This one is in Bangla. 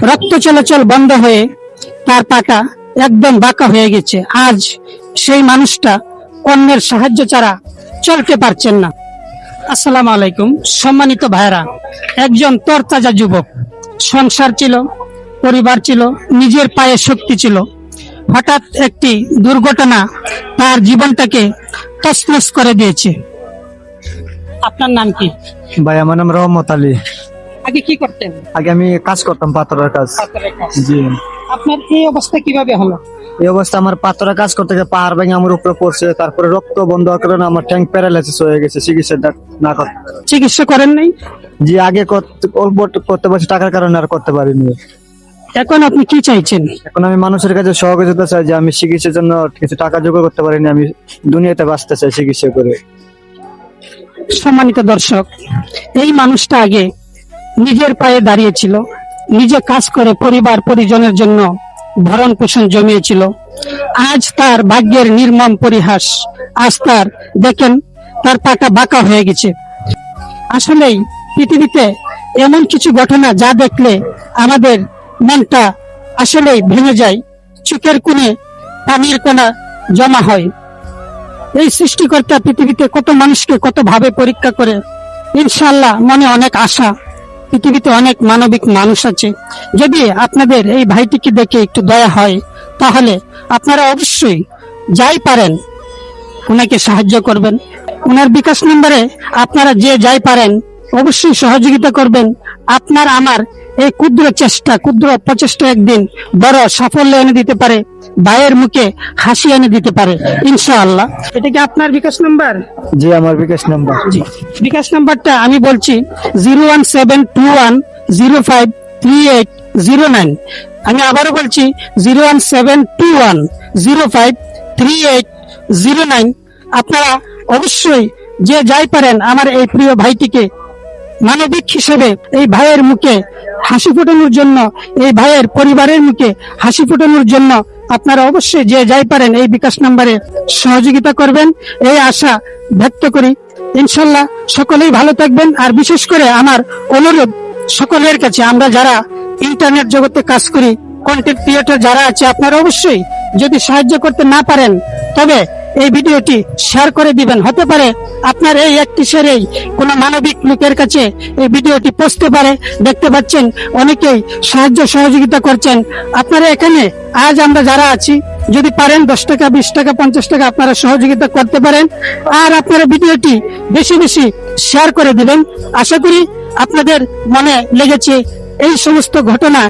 রক্ত চলাচল বন্ধ হয়ে তার পাটা একদম বাঁকা হয়ে গেছে। আজ সেই মানুষটা অন্যের সাহায্য ছাড়া চলতে পারছেন না। আসসালামু আলাইকুম সম্মানিত ভাইরা, একজন তরতাজা যুবক, সংসার ছিল, পরিবার ছিল, নিজের পায়ে শক্তি ছিল। হঠাৎ একটি দুর্ঘটনা তার জীবনটাকে তছনছ করে দিয়েছে। আপনার নাম কি? ভাই আমার নাম রহমত আলী। আগে কি করতেন? আগে আমি কাজ করতাম, পাথরের কাজ। জি। আপনার এই অবস্থা কিভাবে হলো? এই অবস্থা আমার পাথরের কাজ করতে গিয়ে পাহাড় ভেঙে আমার উপরে পড়ছে, তারপরে রক্ত বন্ধ হওয়ার কারণে আমার ট্যাঙ্ক প্যারালাইসিস হয়ে গেছে। চিকিৎসা না করতে, চিকিৎসা করেন নাই? জি আগে অল্প করতে পারছি, টাকার কারণে আর করতে পারিনি। এখন আপনি কি চাইছেন? এখন আমি মানুষের কাছে সহযোগিতা চাই, যে আমি চিকিৎসার জন্য কিছু টাকা জোগাড় করতে পারিনি, আমি দুনিয়াতে বাঁচতে চাই চিকিৎসা করে। সম্মানিত দর্শক, এই মানুষটা আগে নিজের পায়ে দাঁড়িয়েছিল, নিজে কাজ করে পরিবার পরিজনের জন্য ভরণ পোষণ জমিয়েছিল। আজ তার ভাগ্যের নির্মম পরিহাস। আজ তার দেখেন তার পাটা বাঁকা হয়ে গেছে। আসলেই পৃথিবীতে এমন কিছু ঘটনা যা দেখলে আমাদের মনটা আসলেই ভেঙে যায়, চোখের কোণে পানির কণা জমা হয়। এই সৃষ্টিকর্তা পৃথিবীতে কত মানুষকে কত ভাবে পরীক্ষা করে। ইনশাআল্লাহ মনে অনেক আশা, পৃথিবীতে অনেক মানবিক মানুষ আছে। যদি আপনাদের এই ভাইটিকে দেখে একটু দয়া হয়, তাহলে আপনারা অবশ্যই যাই পারেন ওনাকে সাহায্য করবেন। ওনার বিকাশ নম্বরে আপনারা যে যাই পারেন অবশ্যই সহযোগিতা করবেন। আপনার আমার এই ক্ষুদ্র চেষ্টা, ক্ষুদ্র প্রচেষ্টা একদিন বড় সাফল্য এনে দিতে পারে, ভাইয়ের মুখে হাসি এনে দিতে পারে ইনশাআল্লাহ। এটা কি আপনার বিকাশ নাম্বার? জি আমার বিকাশ নাম্বার। জি, বিকাশ নাম্বারটা আমি বলছি 01721053809। আমি আবারও বলছি 01721053809। আপনারা অবশ্যই যে যাই পারেন আমার এই প্রিয় ভাইটিকে মানবিক হিসেবে এই ভাইয়ের মুখে হাসি ফোটানোর জন্য, এই ভাইয়ের পরিবারের মুখে হাসি ফোটানোর জন্য আপনারা অবশ্যই যে যাই পারেন এই বিকাশ নম্বরে সহযোগিতা করবেন, এই আশা ব্যক্ত করি। ইনশাল্লাহ সকলেই ভালো থাকবেন। আর বিশেষ করে আমার অনুরোধ সকলের কাছে, আমরা যারা ইন্টারনেট জগতে কাজ করি, কন্টেন্ট ক্রিয়েটর যারা আছে, আপনারা অবশ্যই যদি সাহায্য করতে না পারেন তবে এই ভিডিওটি শেয়ার করে দিবেন। হতে পারে আপনার এই একটি শেয়ারেই কোনো মানবিক লোকের কাছে এই ভিডিওটি পৌঁছতে পারে। দেখতে পাচ্ছেন অনেকেই সাহায্য সহযোগিতা করছেন। আপনারা এখানে আজ আমরা যারা আছি, যদি পারেন 10 টাকা, 20 টাকা, 50 টাকা আপনারা সহযোগিতা করতে পারেন। আর আপনারা ভিডিওটি বেশি বেশি শেয়ার করে দিবেন। আশা করি আপনাদের মনে লেগেছে এই সমস্ত ঘটনা